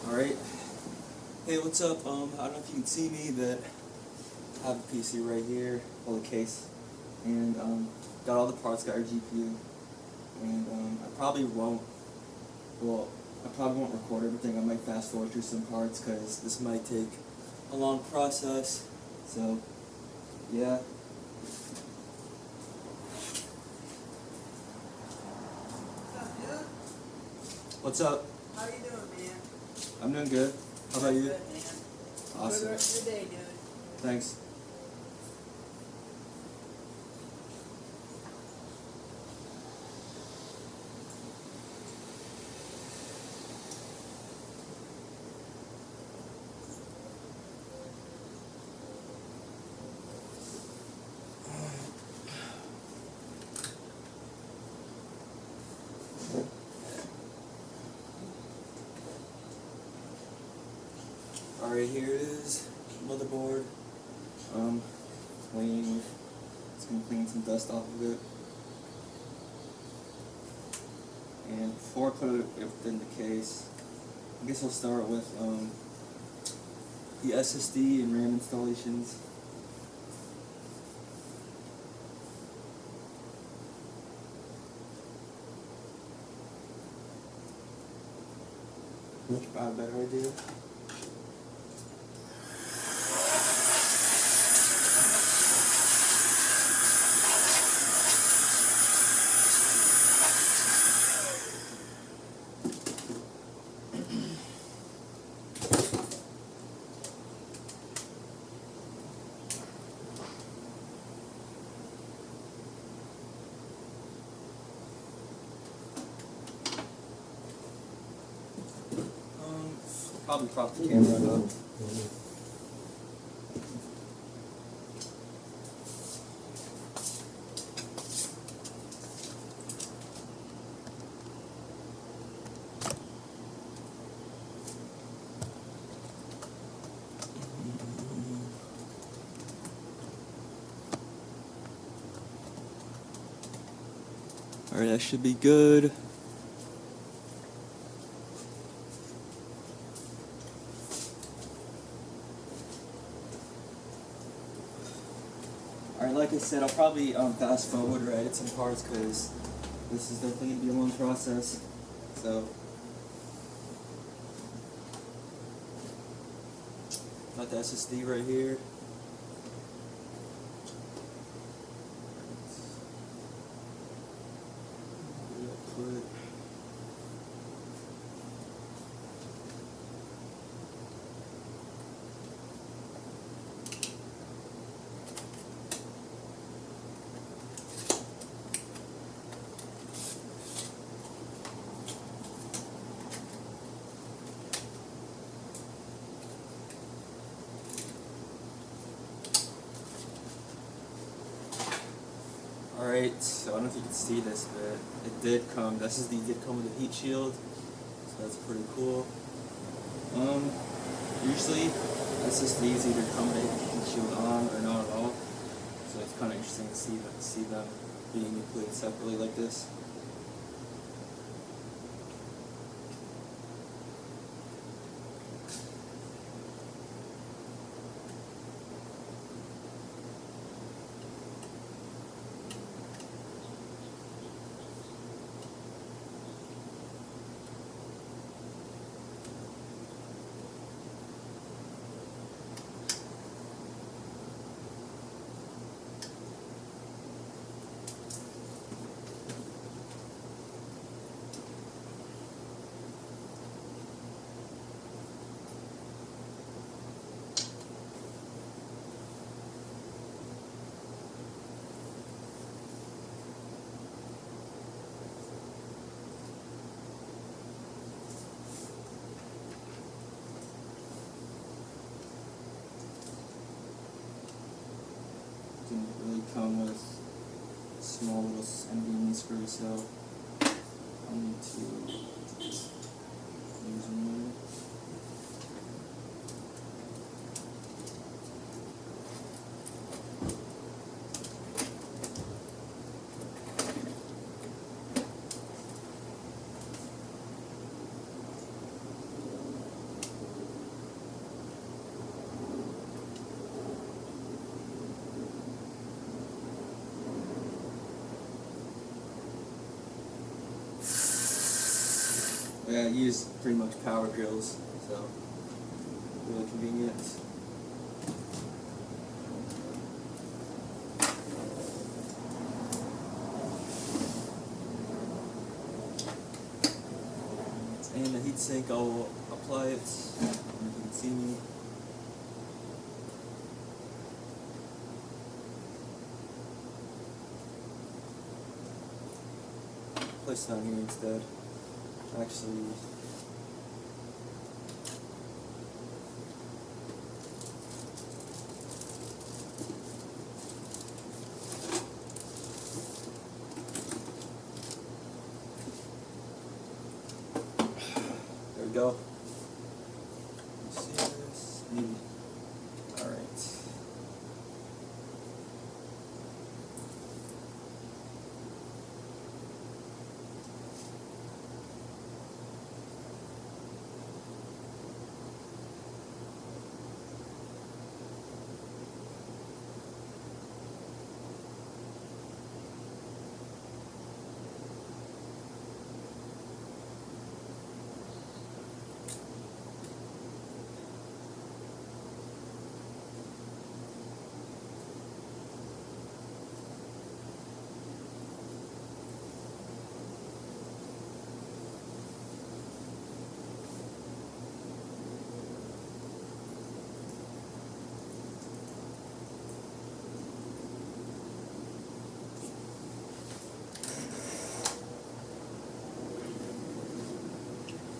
Alright. Hey, what's up? I don't know if you can see me, but I have a PC right here, well, the case, and got all the parts, got our GPU, and I probably won't record everything. I might fast forward through some parts because this might take a long process. So, yeah. What's up? How you doing, man? I'm doing good. How about you? Good, man. Awesome. Good rest of the day, dude. Thanks. Alright, here it is, motherboard. Clean. It's gonna clean some dust off of it. And before I put it in the case, I guess I'll start with the SSD and RAM installations. Probably a better idea. Probably prop the camera up. Alright, that should be good. Alright, like I said, I'll probably fast forward or edit some parts because this is definitely going to be a long process. So, got the SSD right here. Alright, so I don't know if you can see this, but it did come, the SSD did come with a heat shield, so that's pretty cool. Usually SSDs either come with a heat shield on or not at all, so it's kind of interesting to see them being included separately like this. Didn't really come with small little NVMe screws, so I need to use one. Yeah, I use pretty much power drills, so really convenient. And the heatsink, I'll apply it. You can see me. Place it on here instead. Actually, there we go. You see this? Maybe. All right.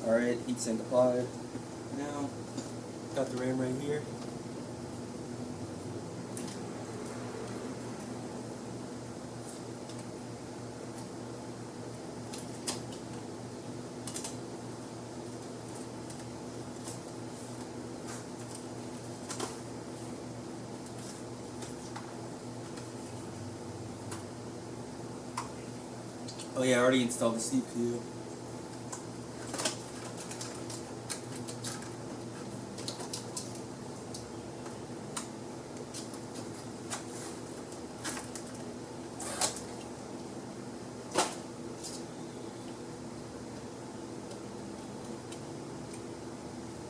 Alright, heatsink applied. Now, got the RAM right here. Oh yeah, I already installed the CPU.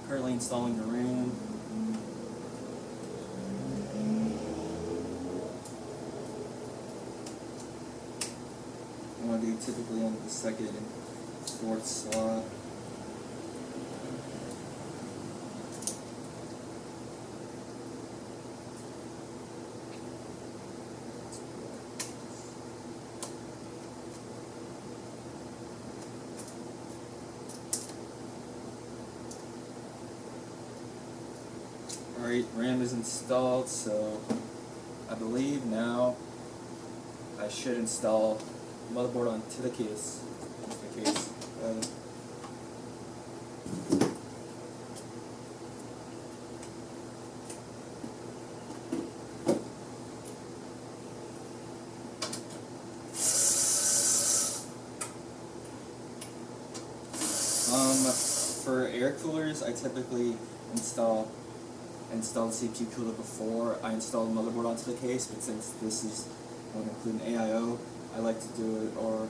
Currently installing the RAM. I want to do typically on the second and fourth slot. Alright, RAM is installed, so I believe now I should install motherboard onto the case. For air coolers, I typically install the CPU cooler before I install the motherboard onto the case, but since this is going to include an AIO, I like to do it, or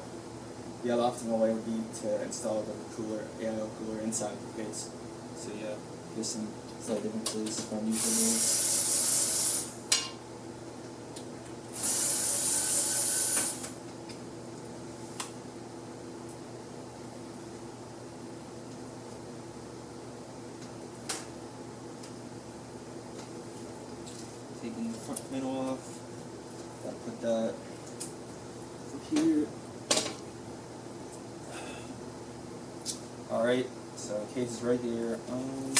the other optimal way would be to install the AIO cooler inside the case. So yeah, there's some slight differences from usually. Taking the front panel off, gotta put that over here. Alright, so the case is right here. Alright.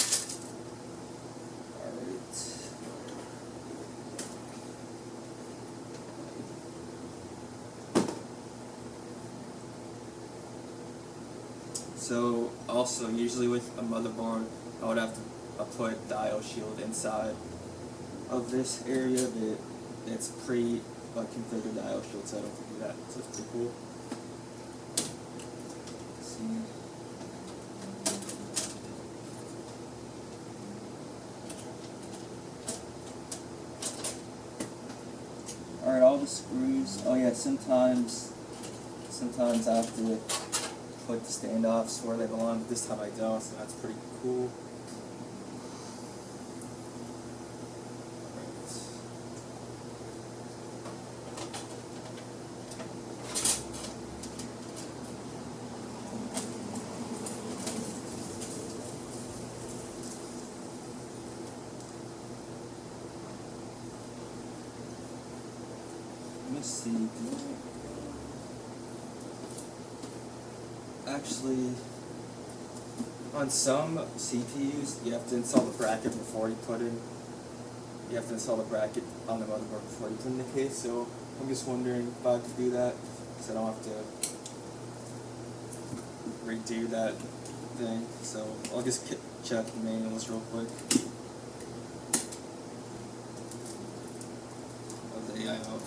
So also, usually with a motherboard, I would have to put the IO shield inside of this area, but it's configured the IO shield, so I don't have to do that. So it's pretty cool. Let's see. Alright, all the screws. Oh yeah, sometimes I have to put the standoffs where they belong, but this time I don't, so that's pretty cool. Let me see. Actually, on some CPUs, you have to install the bracket before you put in. You have to install the bracket on the motherboard before you put in the case. So I'm just wondering if I could do that, so I don't have to redo that thing. So I'll just check the manuals real quick of the AI out.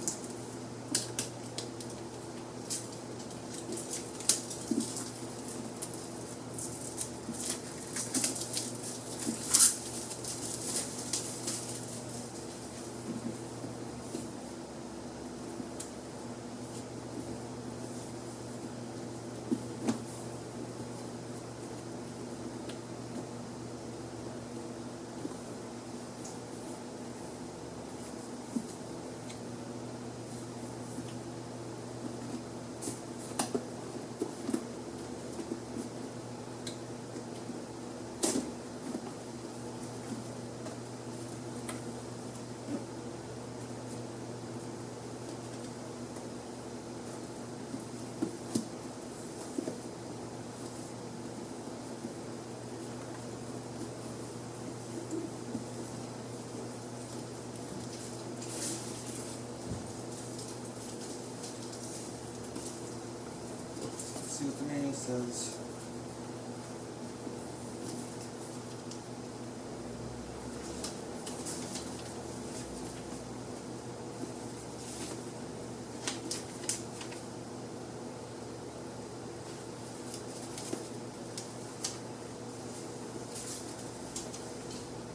See what the manual says.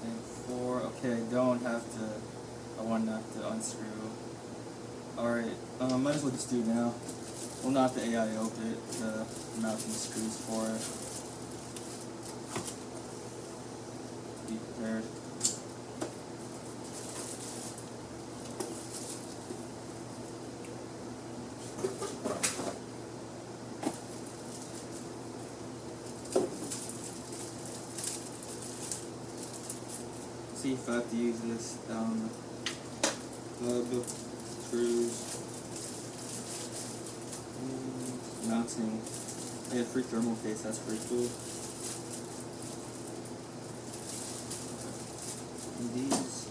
And 4, okay, don't have to, I want not to unscrew. Alright, might as well just do it now. Well, not the AIO bit, the mounting screws for it. Be prepared. See if I have to use this hub, screws. Mounting, yeah, free thermal case, that's pretty cool. And these,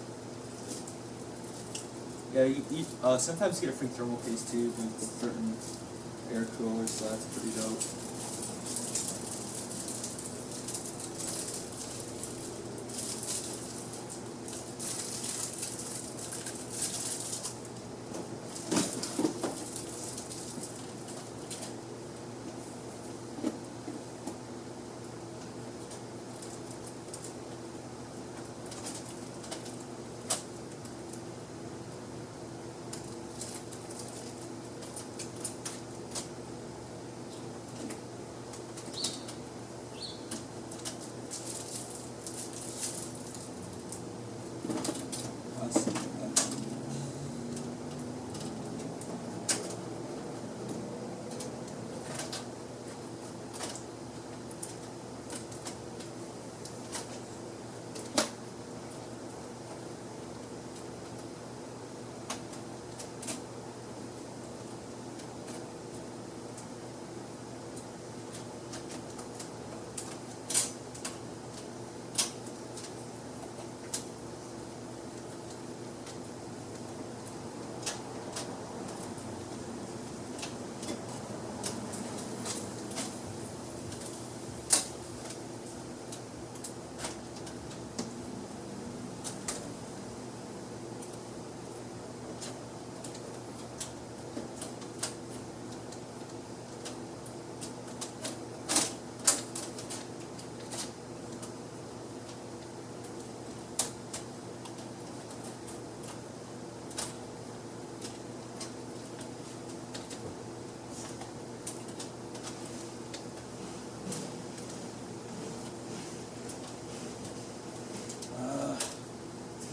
yeah, you sometimes get a free thermal case too with certain air coolers, so that's pretty dope.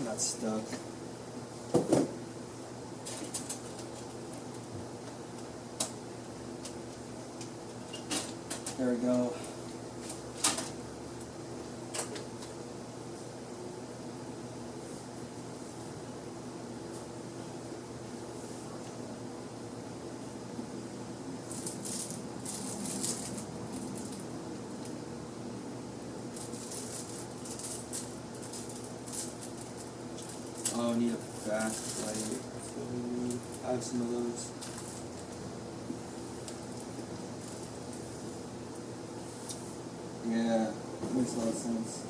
got stuck. There we go. Oh, I need a backlight. I have some of those. Yeah, makes a lot of sense.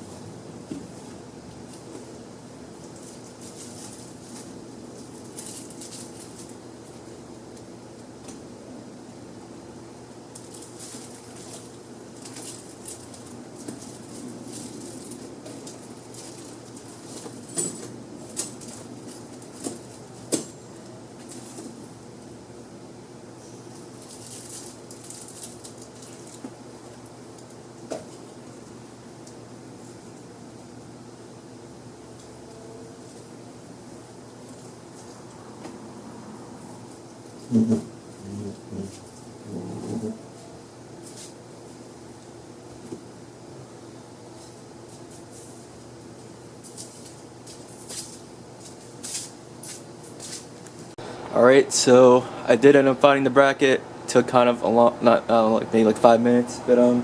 Alright, so I did end up finding the bracket. Took kind of a long, not like maybe like 5 minutes, but I'll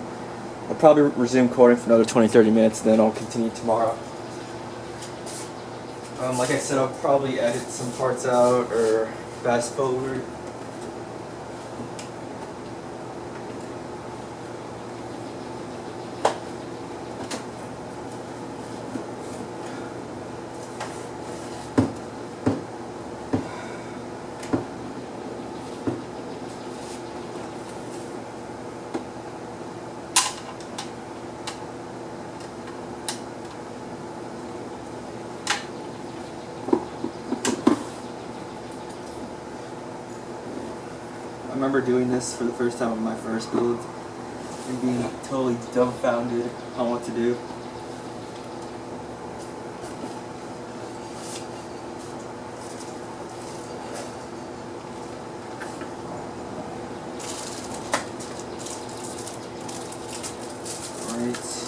probably resume coding for another 20-30 minutes, then I'll continue tomorrow. Like I said, I'll probably edit some parts out or fast forward. I remember doing this for the first time on my first build and being totally dumbfounded on what to do. Alright.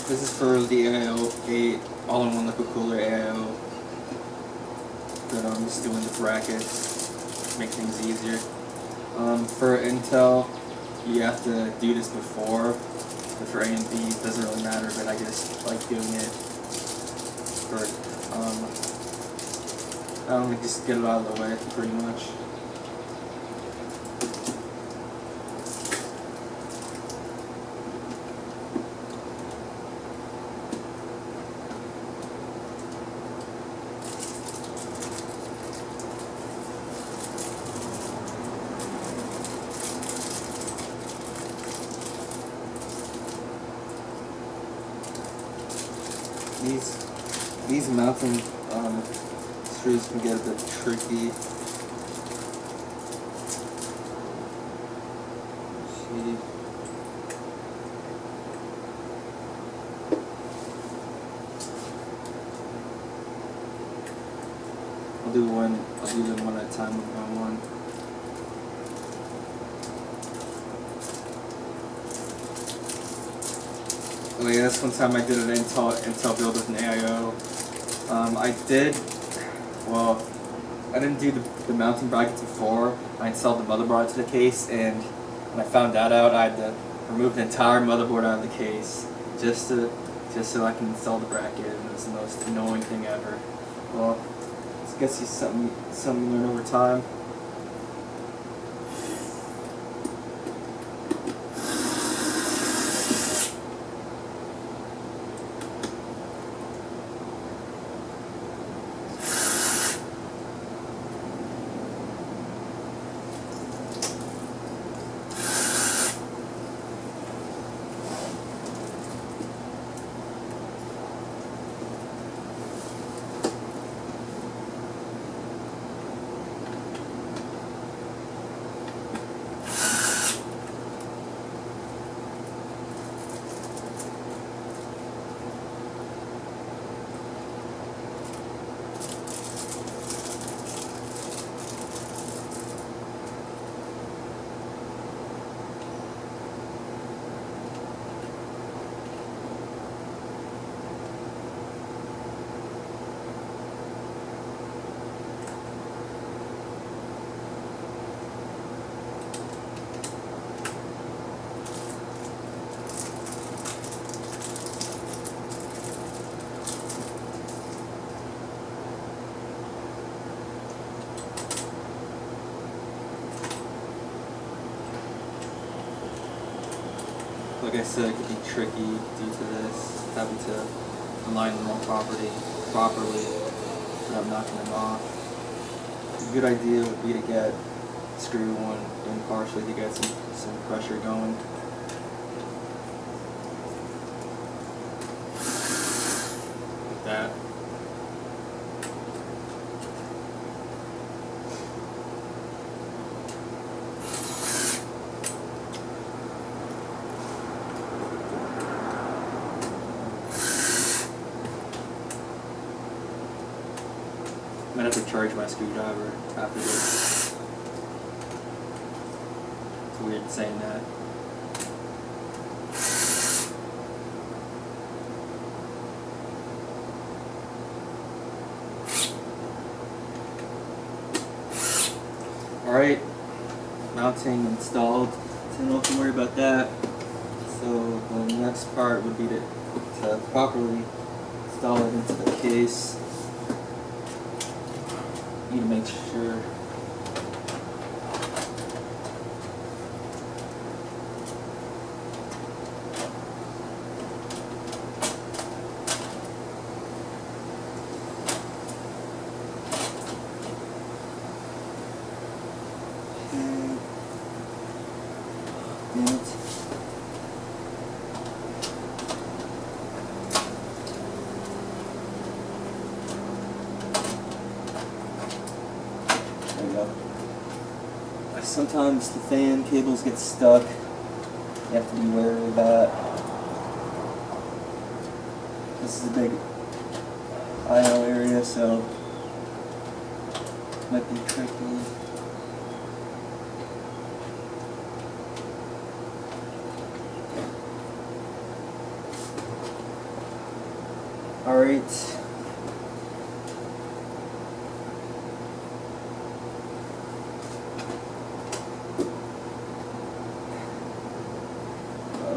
This is for the AIO 8 all-in-one liquid cooler AIO. But I'm just doing the brackets to make things easier. For Intel, you have to do this before. But for AMD, it doesn't really matter. But I just like doing it for just get it out of the way, pretty much. These mounting screws can get a bit tricky. See. I'll do them one at a time, one by one. Oh yeah, that's one time I did an Intel build with an AIO. I didn't do the mounting brackets before. I installed the motherboard to the case, and when I found that out, I had to remove the entire motherboard out of the case just so I can install the bracket, and it was the most annoying thing ever. Well, I guess it's something you learn over time. like I said, it could be tricky due to this, having to align them all properly without knocking them off. A good idea would be to get screw one in partially to get some pressure going. Like that. I'm gonna have to charge my screwdriver after this. It's weird saying that. Alright, mounting installed, so don't have to worry about that. So the next part would be to properly install it into the case. Need to make sure sometimes the fan cables get stuck. You have to be wary of that. This is a big I/O area, so it might be tricky. Alright.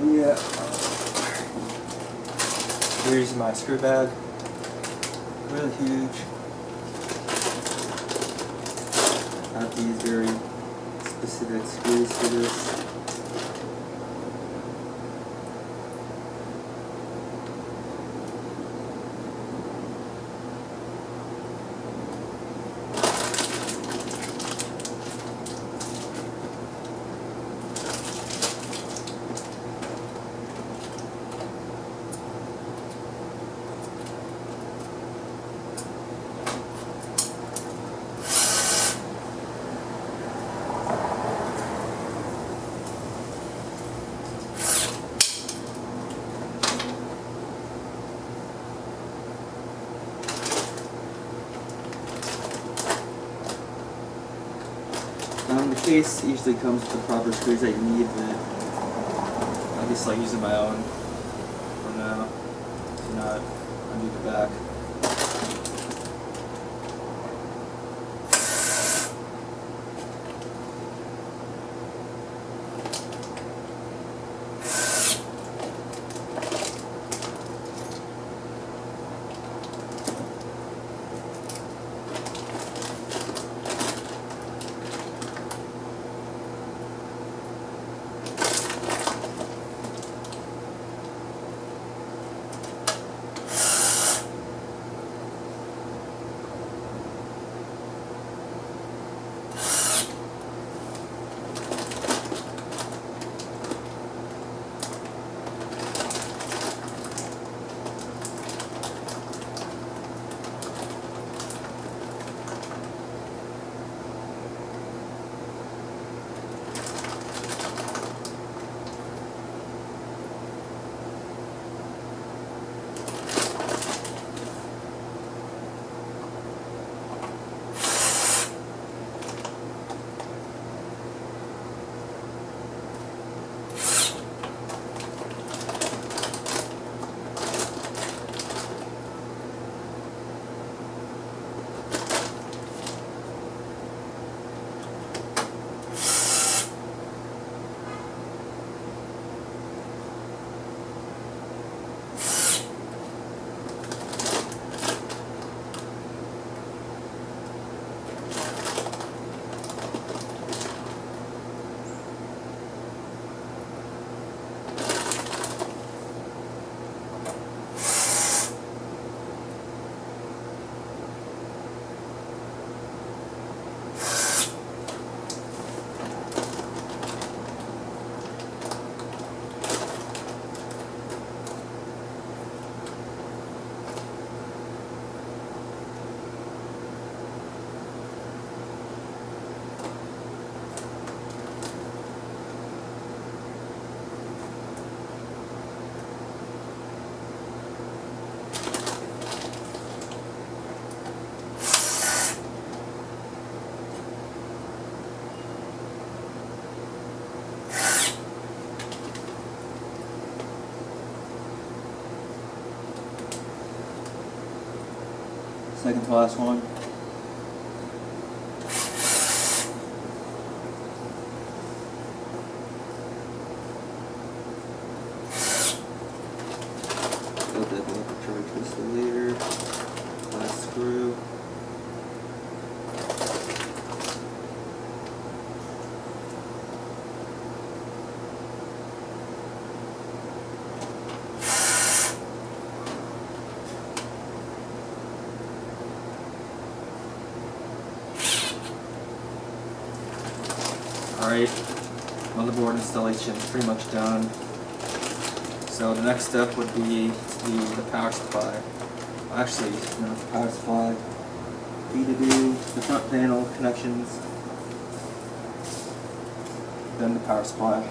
Yeah. Here's my screw bag. Really huge. I have to use very specific screws for this. The case usually comes with the proper screws that you need, but I'll just like using my own for now to not undo the back. Second to last one. Build that up, charge this later. Last screw. Alright, motherboard installation is pretty much done. So the next step would be the power supply. Actually, not the power supply. Need to do the front panel connections, then the power supply.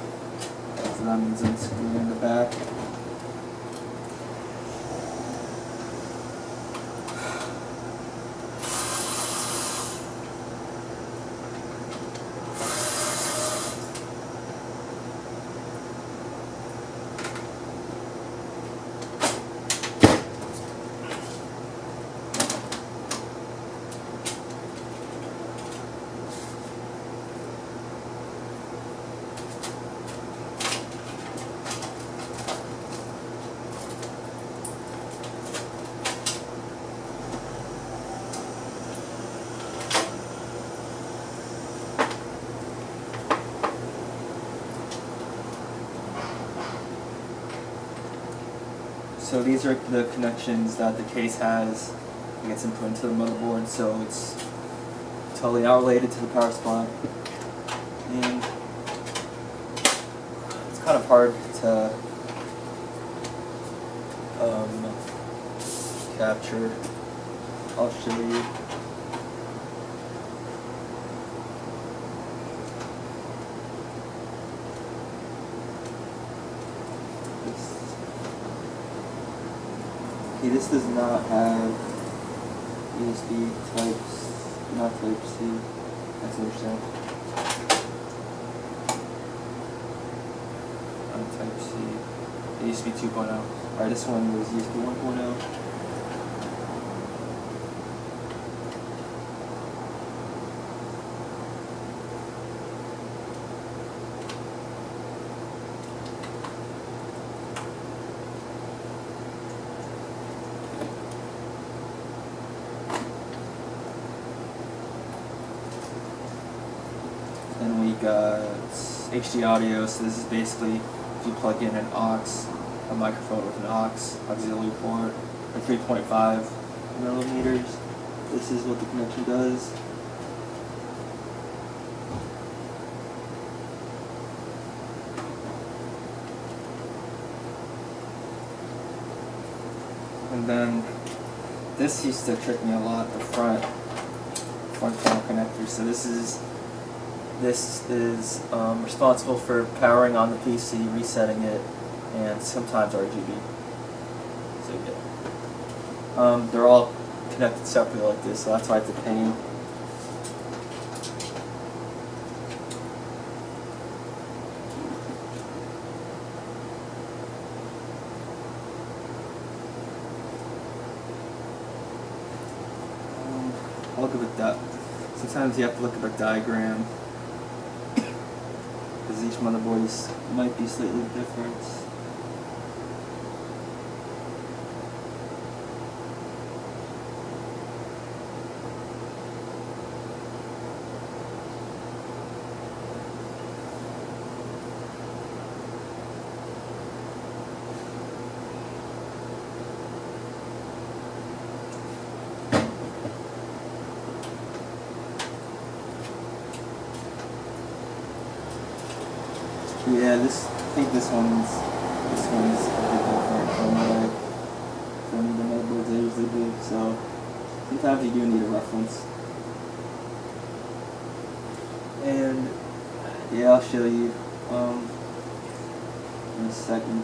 So that means I'm screwing the back. So these are the connections that the case has. It gets input into the motherboard, so it's totally not related to the power supply. And it's kind of hard to capture. I'll show you. This does not have USB types, not Type C. That's understand. Not Type C. USB 2.0. Alright, this one was USB 1.0. Then we got HD audio, so this is basically if you plug in an aux, a microphone with an aux auxiliary port, or 3.5 millimeters. This is what the connection does. And then this used to trick me a lot, the front panel connector. So this is responsible for powering on the PC, resetting it, and sometimes RGB. So yeah, they're all connected separately like this, so that's why it's a pain. I'll look at that. Sometimes you have to look at a diagram, because each motherboard might be slightly different. Yeah, I think this one's a bit different from the motherboards I usually do. So sometimes you do need a reference. And yeah, I'll show you in a second.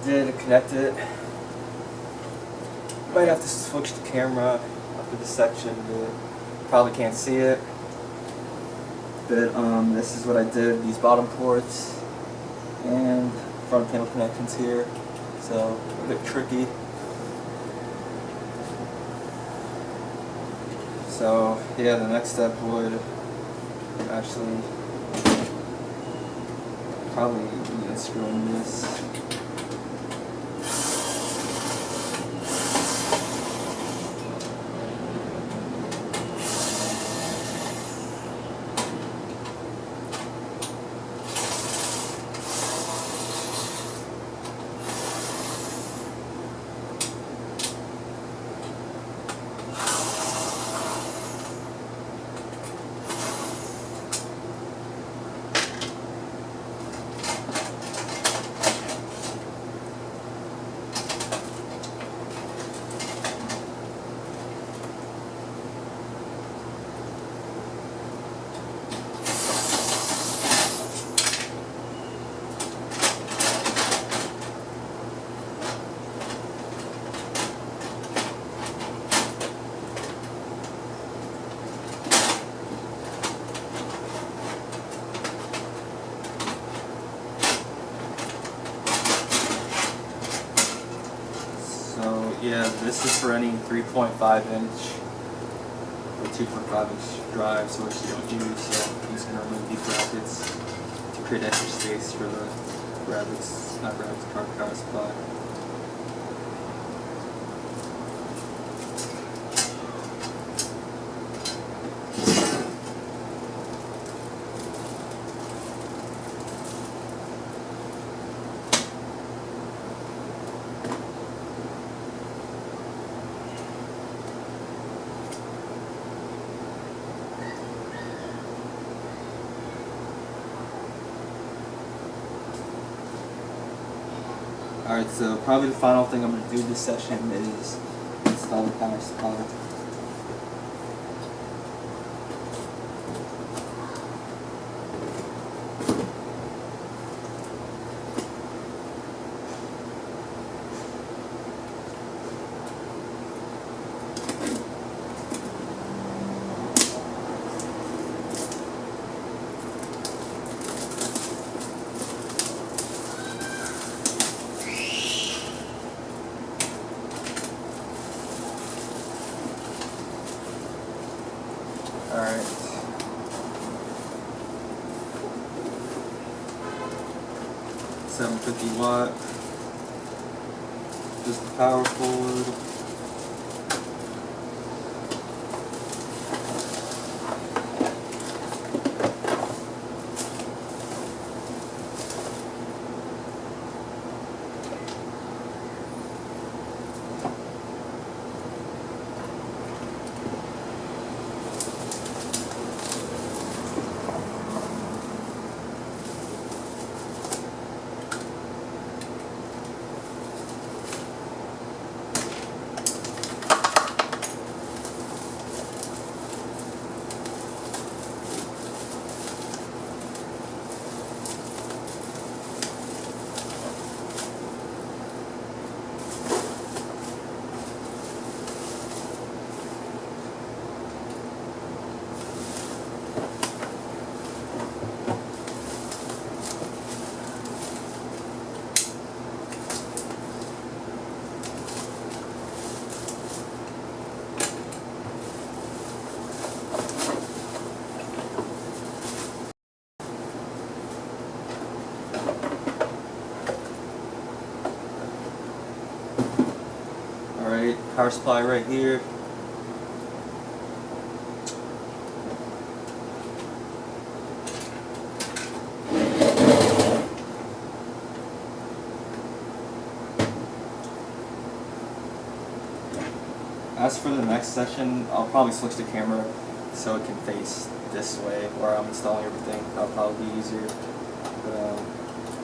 did connect it. Might have to switch the camera up to this section, but probably can't see it. But this is what I did. These bottom ports and front panel connections here. So a bit tricky. So yeah, the next step would actually probably be unscrewing this. So yeah, this is for any 3.5 inch or 2.5 inch drives which you don't use, so I'm just going to remove these brackets to create extra space for the power supply. Alright, so probably the final thing I'm going to do this session is install the power supply. Alright. $750 just the power cord. Alright, power supply right here. As for the next session, I'll probably switch the camera so it can face this way where I'm installing everything. That'll probably be easier. But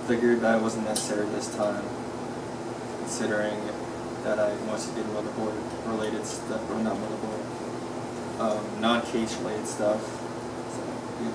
figured that wasn't necessary this time, considering that I mostly did motherboard related stuff, or not motherboard, non-case related stuff. So, yeah.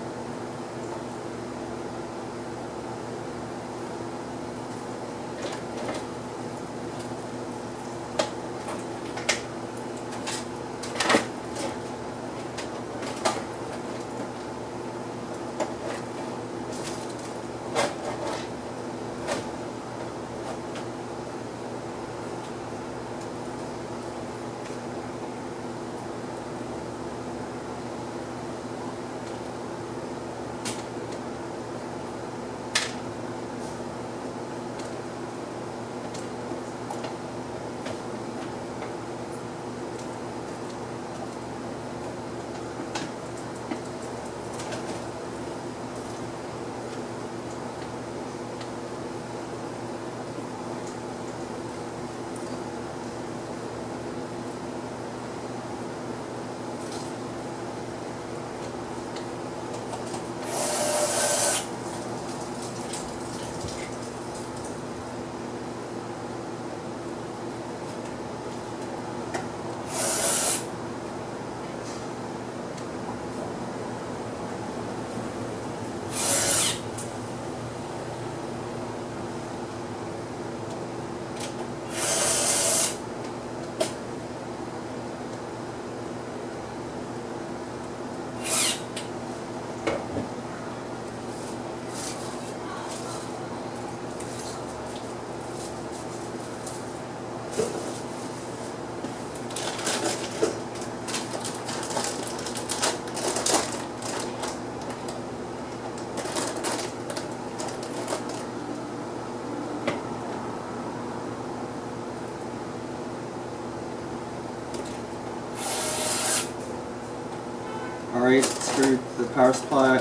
Alright, screwed the power supply.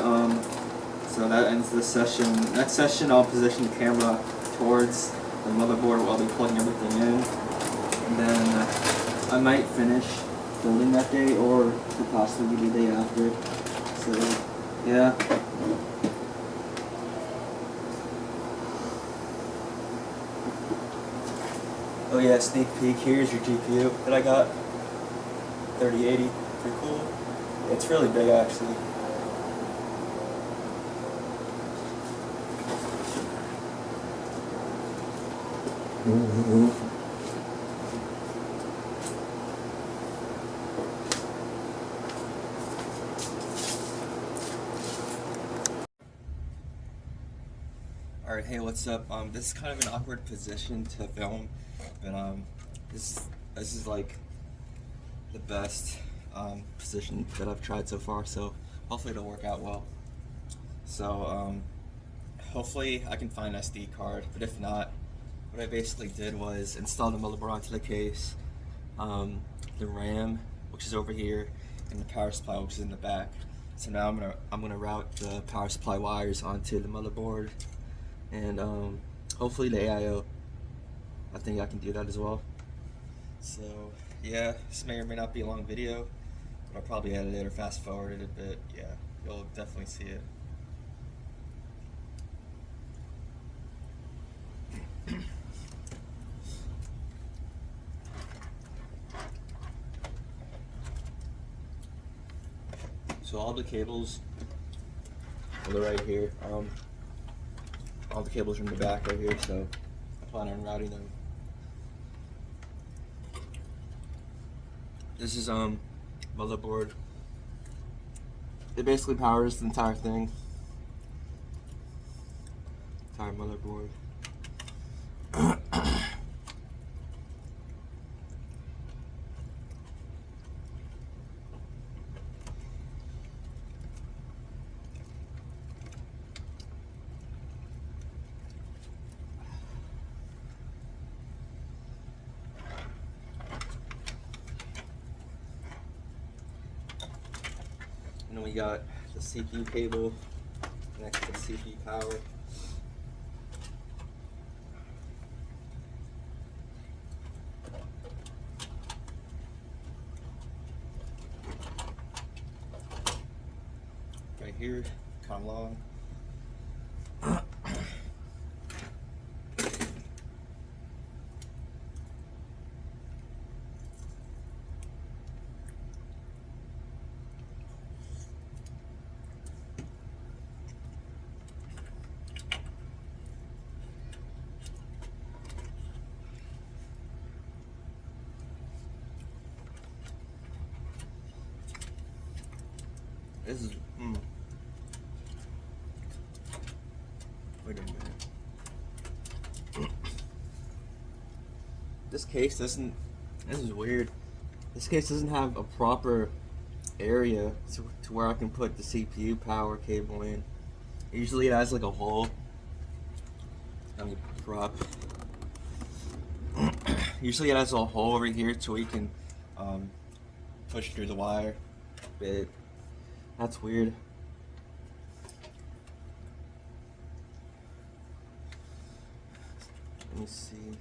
So that ends this session. Next session, I'll position the camera towards the motherboard while I'll be plugging everything in. And then I might finish building that day, or could possibly be the day after. So, yeah. Oh yeah, sneak peek. Here's your GPU that I got. 3080. Pretty cool. It's really big actually. Alright, hey, what's up? This is kind of an awkward position to film, but this is like the best position that I've tried so far, so hopefully it'll work out well. So hopefully I can find an SD card, but if not, what I basically did was install the motherboard onto the case, the RAM, which is over here, and the power supply, which is in the back. So now I'm gonna route the power supply wires onto the motherboard, and hopefully the AIO. I think I can do that as well. So yeah, this may or may not be a long video, but I'll probably edit it or fast forward it a bit. Yeah, you'll definitely see it. So all the cables are right here. All the cables are in the back right here, so I plan on routing them. This is motherboard. It basically powers the entire thing. Entire motherboard. And then we got the CPU cable next to the CPU power. Right here, kind of long. This is, wait a minute. This case doesn't, this is weird. This case doesn't have a proper area to where I can put the CPU power cable in. Usually it has like a hole. Let me prop. Usually it has a hole over here so we can push through the wire, but that's weird. Let me see.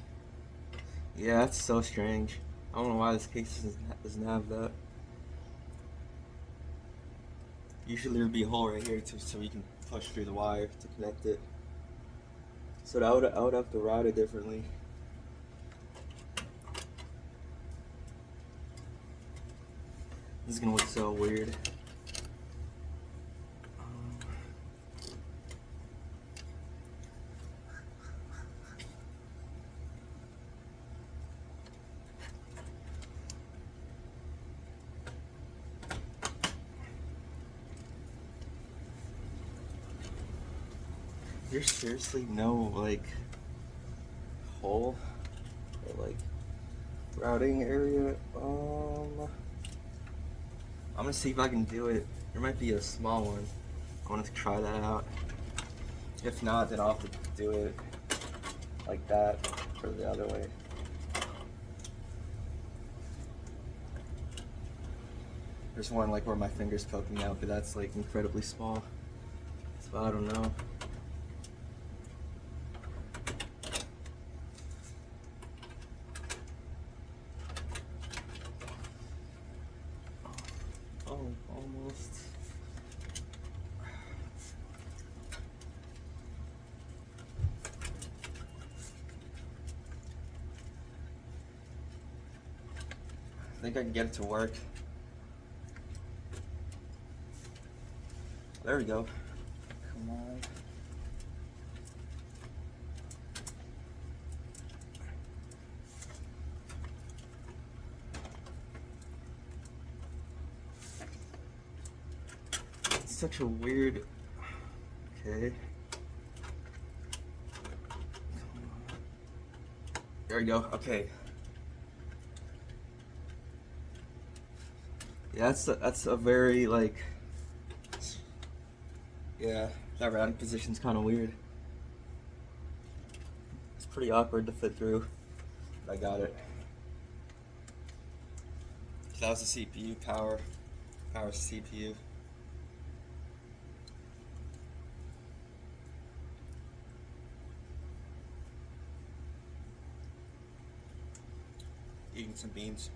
Yeah, that's so strange. I don't know why this case doesn't have that. Usually there'd be a hole right here too, so you can push through the wire to connect it. So I would have to route it differently. This is gonna look so weird. There's seriously no like hole or like routing area. I'm gonna see if I can do it. There might be a small one. I want to try that out. If not, then I'll have to do it like that or the other way. There's one like where my finger's poking out, but that's like incredibly small. So I don't know. Oh, almost. I think I can get it to work. There we go. Come on. It's such a weird. Okay. There we go. Okay. Yeah, that's a very like. Yeah, that routing position's kind of weird. It's pretty awkward to fit through. But I got it. That was the CPU power CPU. Eating some beans.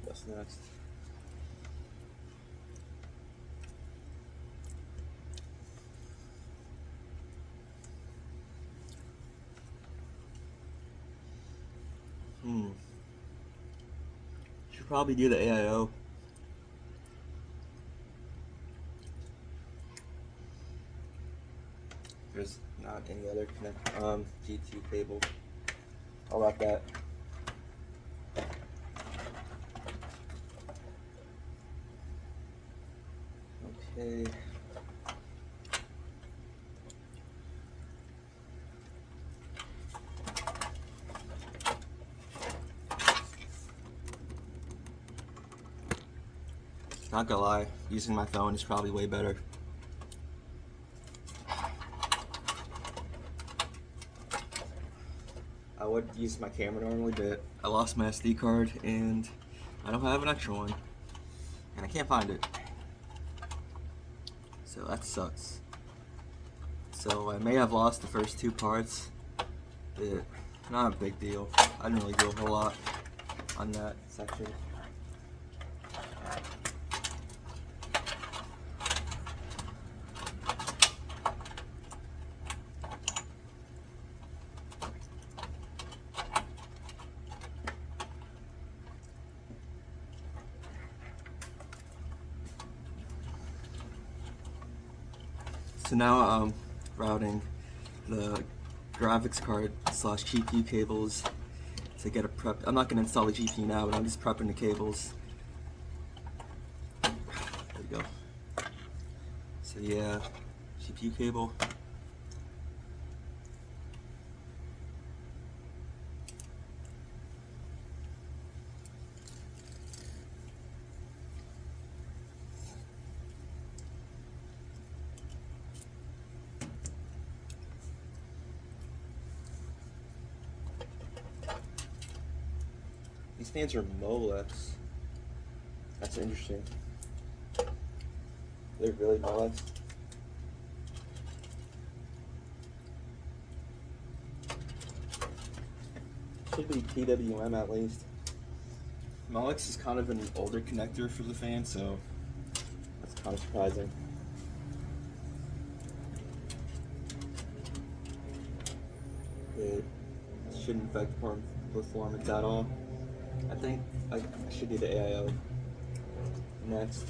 What's next? Should probably do the AIO. There's not any other G2 cable. I'll wrap that. Okay. Not gonna lie, using my phone is probably way better. I would use my camera normally, but I lost my SD card and I don't have an extra one. And I can't find it. So that sucks. So I may have lost the first two parts, but not a big deal. I didn't really do a whole lot on that section. So now I'm routing the graphics card / GPU cables to get a prep. I'm not going to install the GPU now, but I'm just prepping the cables. There we go. So yeah, GPU cable. These fans are Molex. That's interesting. They're really Molex. Should be PWM at least. Molex is kind of an older connector for the fan, so that's kind of surprising. It shouldn't affect performance at all. I think I should do the AIO next.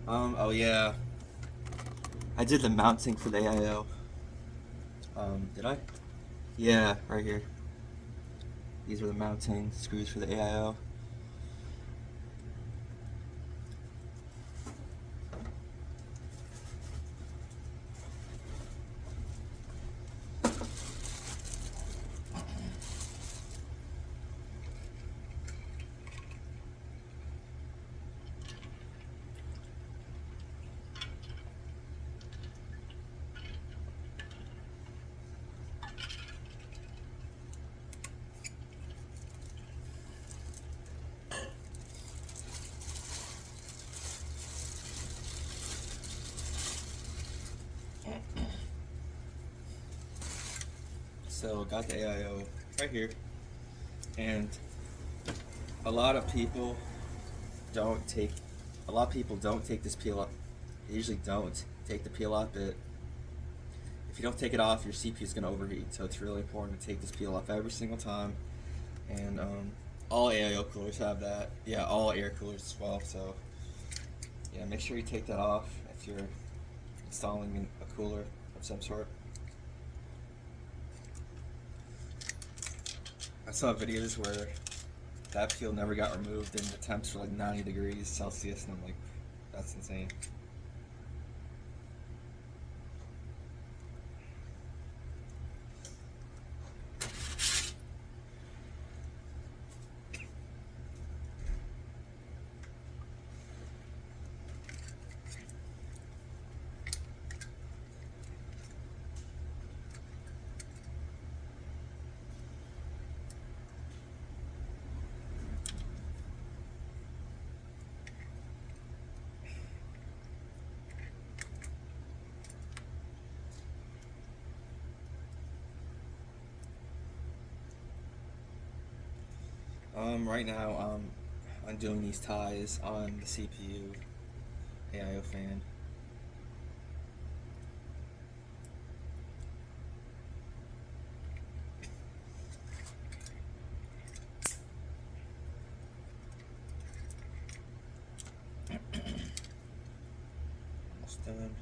Oh yeah. I did the mounting for the AIO. Did I? Yeah, right here. These are the mounting screws for the AIO. So got the AIO right here, and a lot of people don't take this peel off. They usually don't take the peel off, but if you don't take it off, your CPU is going to overheat. So it's really important to take this peel off every single time. And all AIO coolers have that. Yeah, all air coolers as well. So yeah, make sure you take that off if you're installing a cooler of some sort. I saw videos where that peel never got removed and the temps were like 90 degrees Celsius, and I'm like, that's insane. Right now, I'm doing these ties on the CPU AIO fan. Almost done.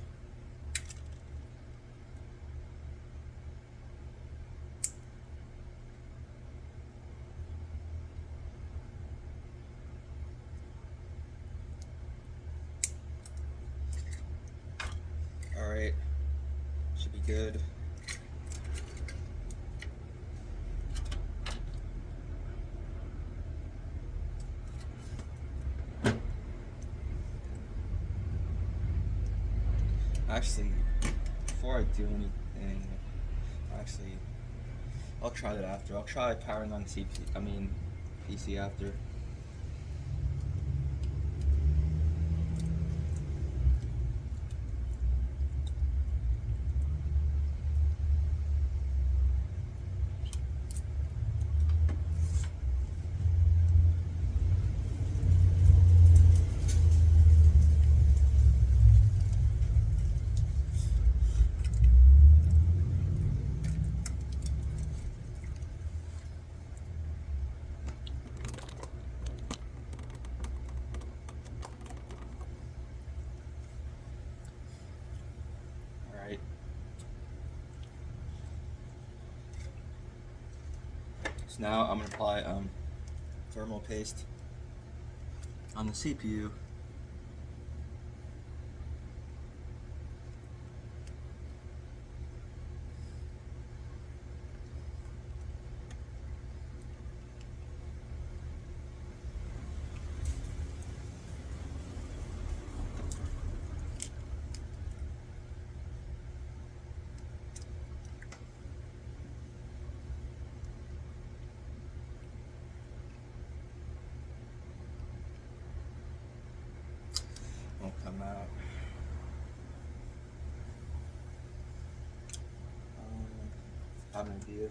Alright, should be good. Actually, before I do anything, I'll try that after. I'll try powering on the PC after. Alright. So now I'm going to apply thermal paste on the CPU. Won't come out. I have an idea.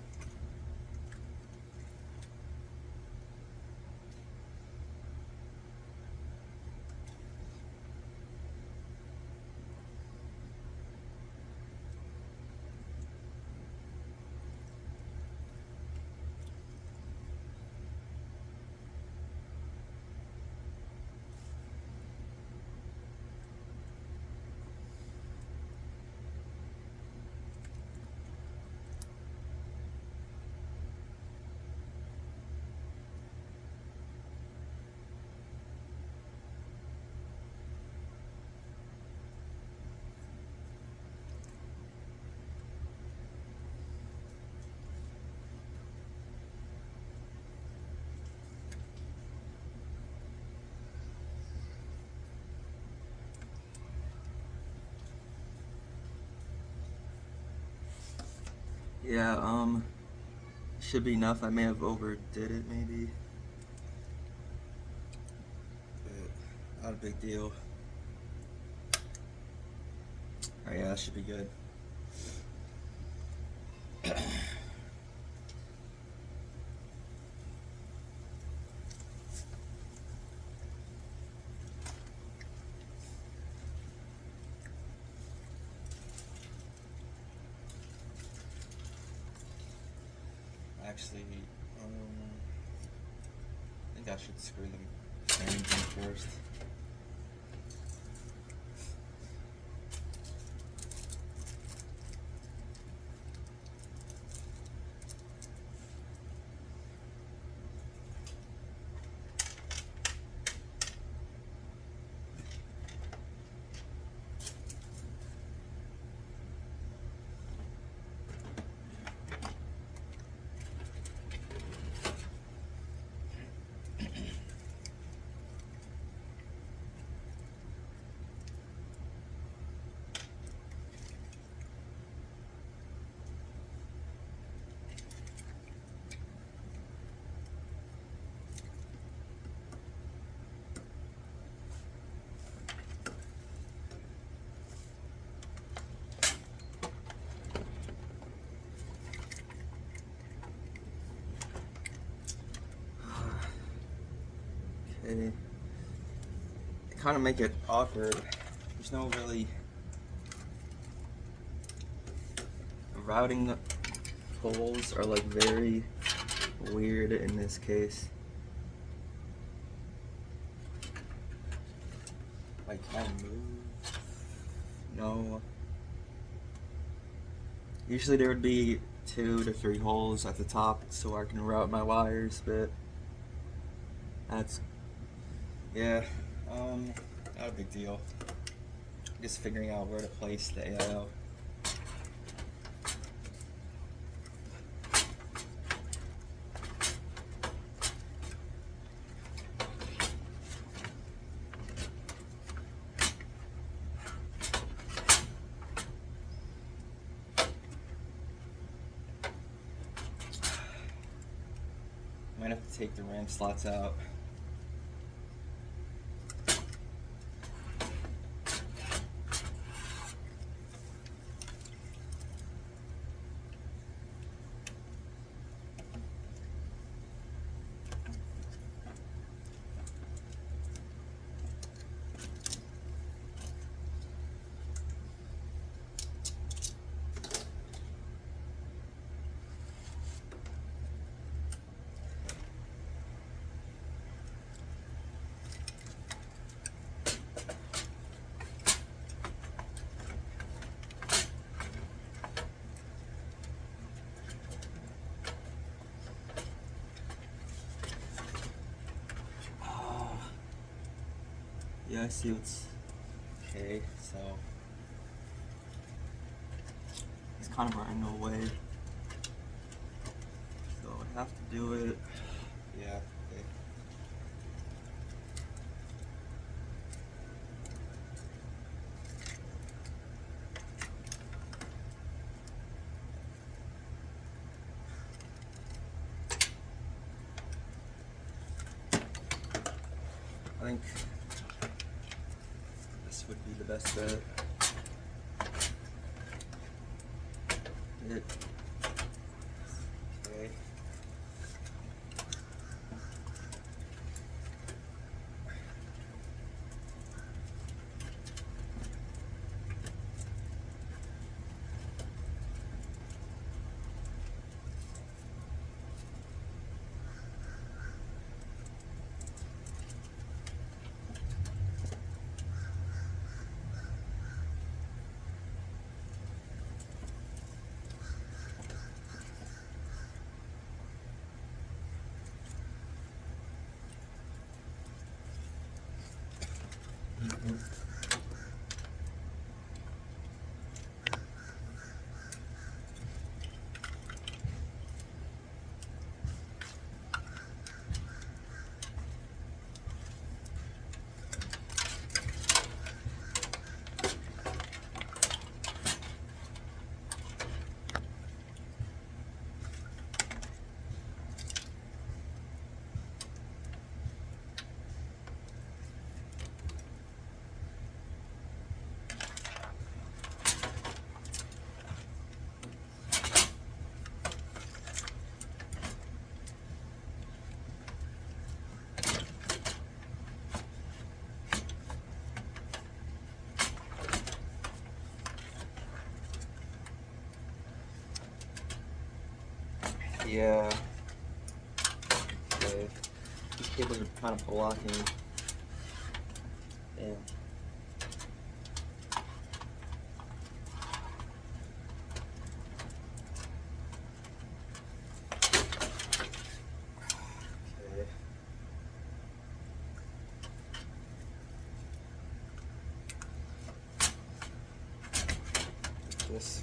Yeah, should be enough. I may have overdid it, maybe. But not a big deal. Alright, yeah, that should be good. Actually, I think I should screw the bearings in first. Okay. They kind of make it awkward. There's no really routing holes are like very weird in this case. Like, can I move? No. Usually there would be 2 to 3 holes at the top so I can route my wires, but that's, yeah, not a big deal. Just figuring out where to place the AIO. Might have to take the RAM slots out. Yeah, I see what's okay, so it's kind of running away. So I have to do it. Yeah, okay. I think this would be the best bet. Okay. Yeah. cables are kind of blocking. Damn. Okay. This.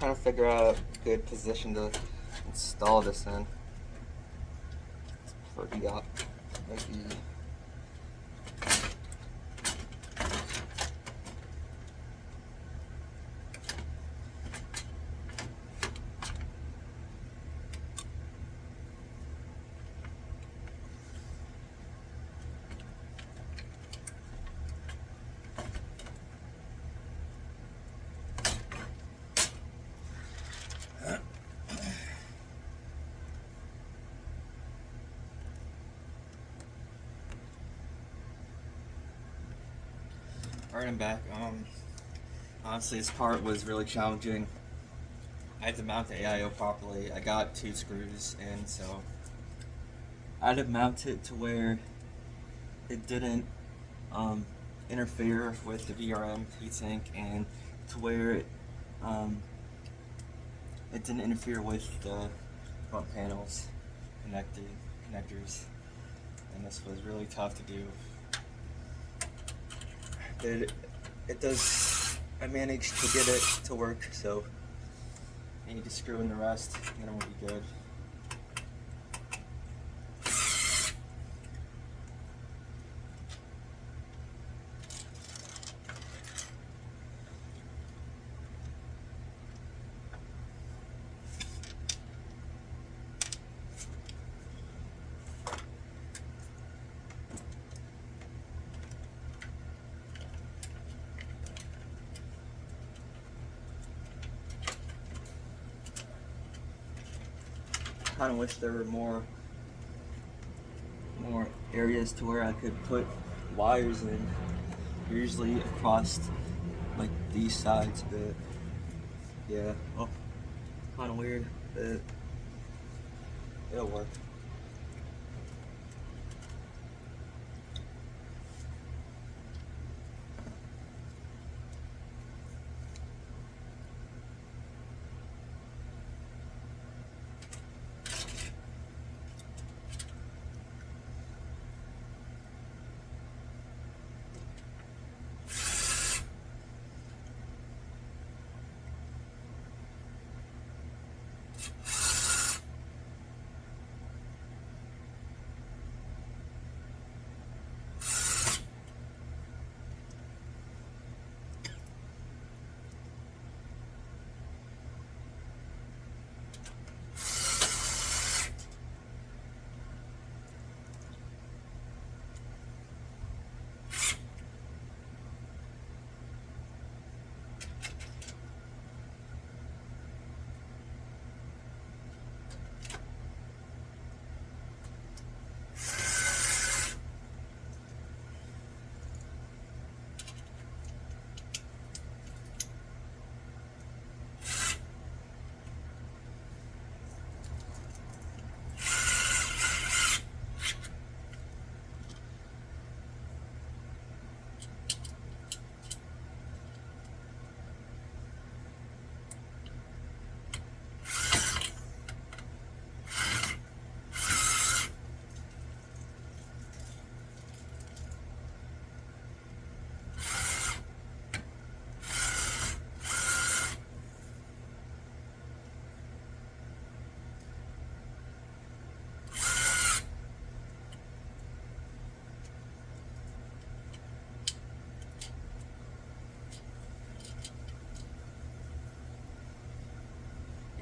Trying to figure out a good position to install this in. Forgot. Maybe. Alright, I'm back. Honestly, this part was really challenging. I had to mount the AIO properly. I got 2 screws in, so I had to mount it to where it didn't interfere with the VRM heatsink, and to where it didn't interfere with the front panels connectors, and this was really tough to do. It does. I managed to get it to work, so I need to screw in the rest, and then we'll be good. Kind of wish there were more areas to where I could put wires in. Usually across like these sides, but yeah, oh, kind of weird, but it'll work.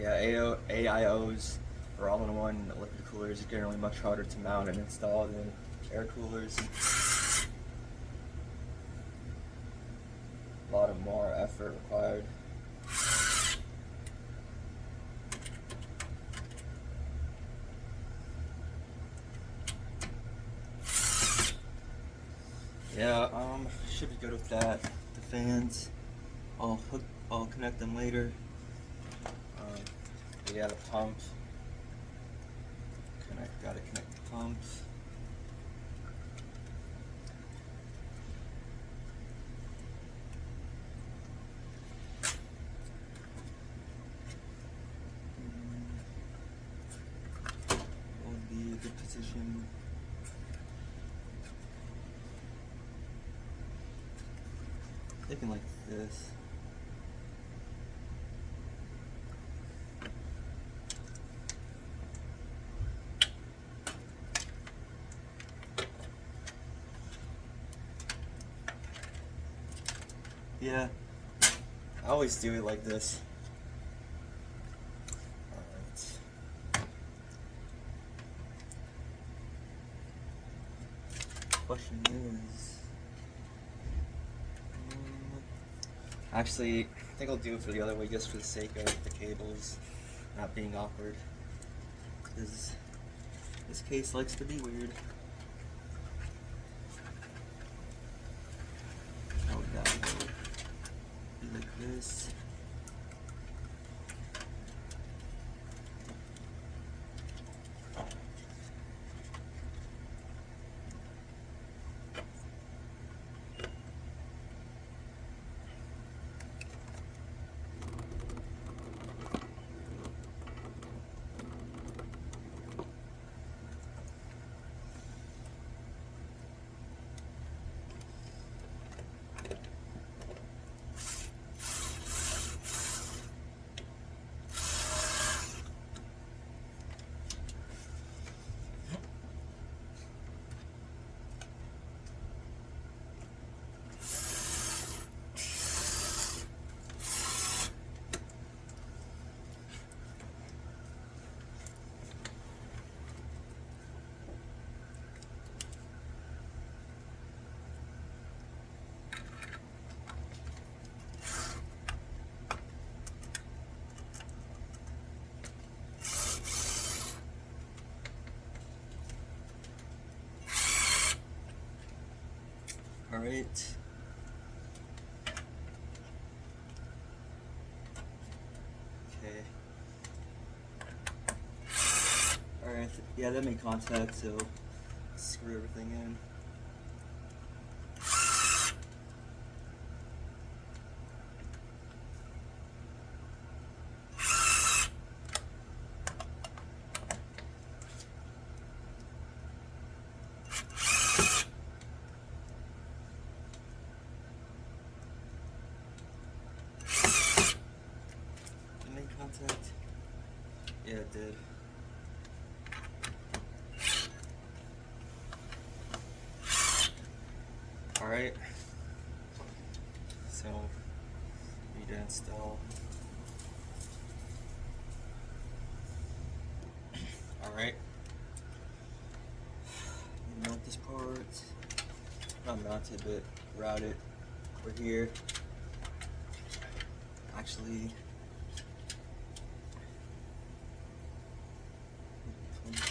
Yeah, AIOs or all-in-one liquid coolers are generally much harder to mount and install than air coolers. A lot of more effort required. Yeah, should be good with that. The fans, I'll connect them later. Yeah, the pump. Gotta connect the pump. Will be a good position. Thinking like this. Yeah, I always do it like this. Alright. Question is, actually, I think I'll do it for the other way just for the sake of the cables not being awkward. Because this case likes to be weird. Oh, that will be like this. Alright. Okay. Alright, yeah, that made contact, so screw everything in. It made contact? Yeah, it did. Alright. So, need to install. Alright. Mount this part. Not mount it, but route it over here. Actually,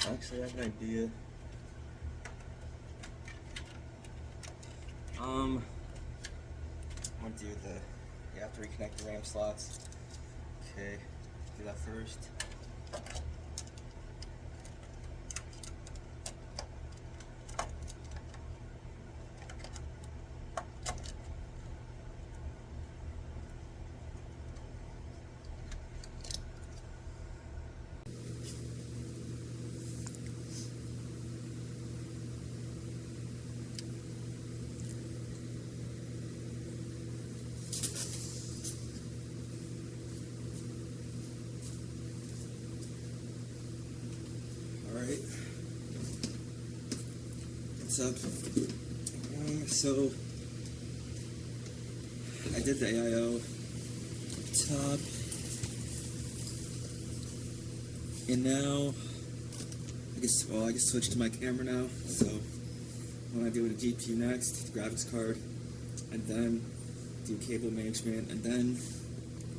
I have an idea. I'm gonna do you have to reconnect the RAM slots. Okay, do that first. Alright, what's up? So, I did the AIO top. And now, I guess switch to my camera now. So when I do the GPU next, the graphics card, and then do cable management, and then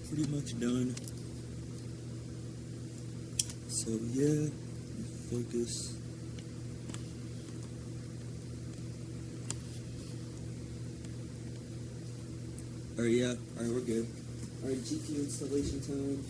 pretty much done. So yeah, focus. Alright, yeah, alright, we're good. Alright, GPU installation time.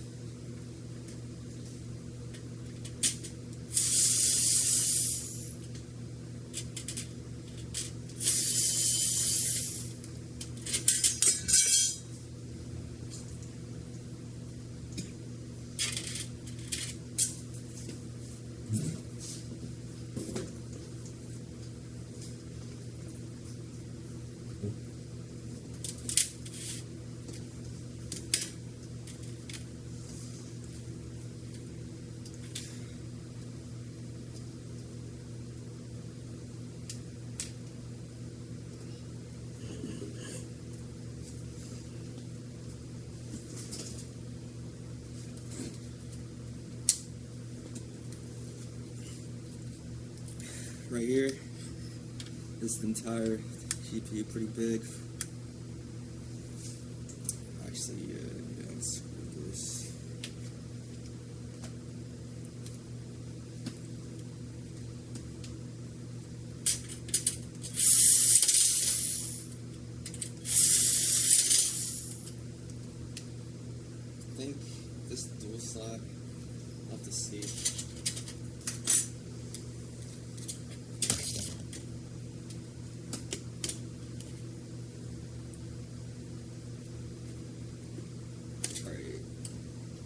Right here, this entire GPU pretty big. Actually, yeah, unscrew this. I think this dual slot, I'll have to see.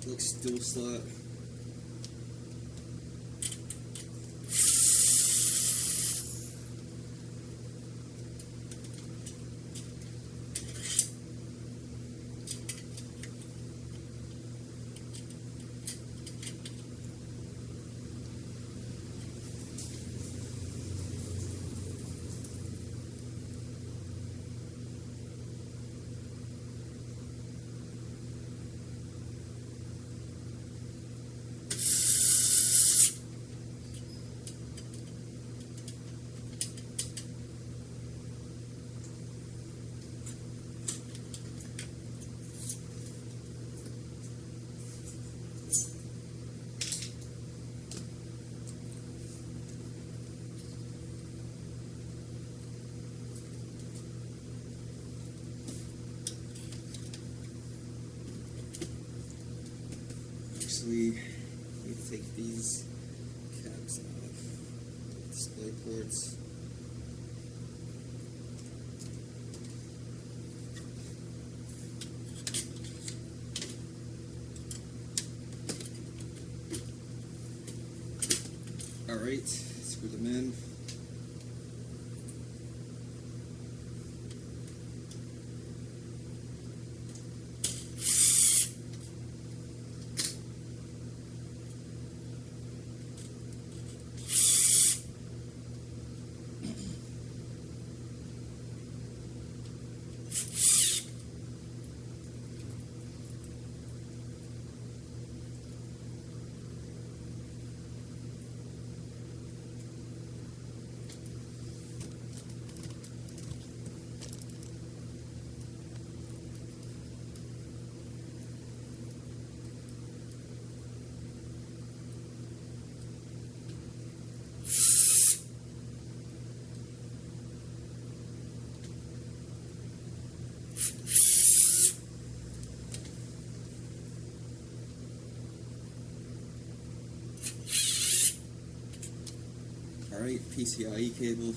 Looks dual slot. Actually, we need to take these caps off. Display ports. Alright, screw them in. Alright, PCIe cable.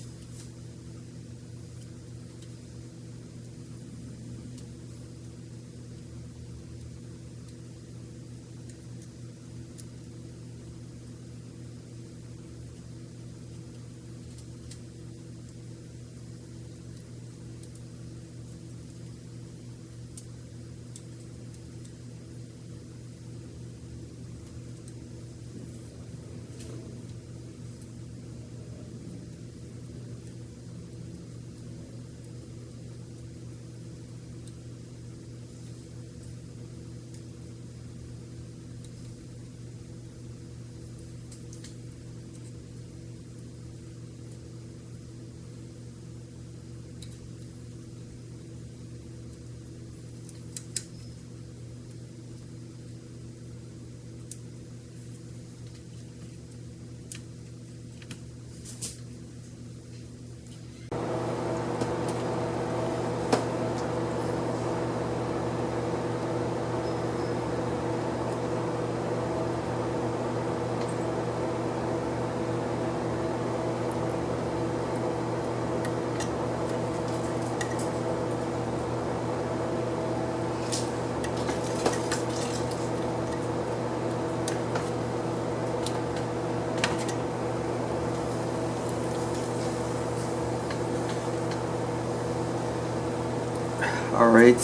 Alright,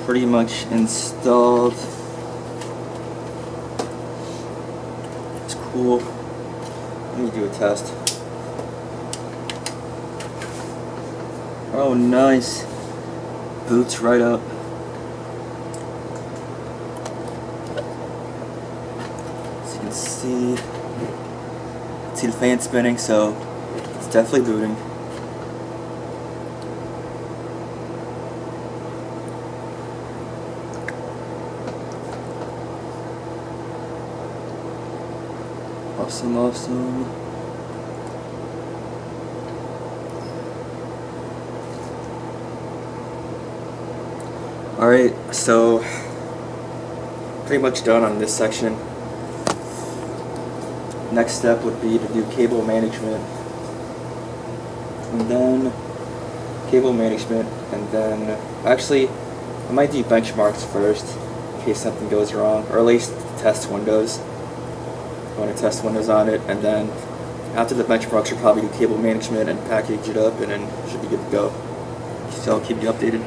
pretty much installed. It's cool. Let me do a test. Oh, nice. Boots right up. As you can see the fan spinning, so it's definitely booting. Awesome, awesome. Alright, so pretty much done on this section. Next step would be to do cable management. And then cable management, and then actually I might do benchmarks first in case something goes wrong, or at least test windows. I want to test windows on it, and then after the benchmarks, you'll probably do cable management and package it up, and then it should be good to go. So I'll keep you updated.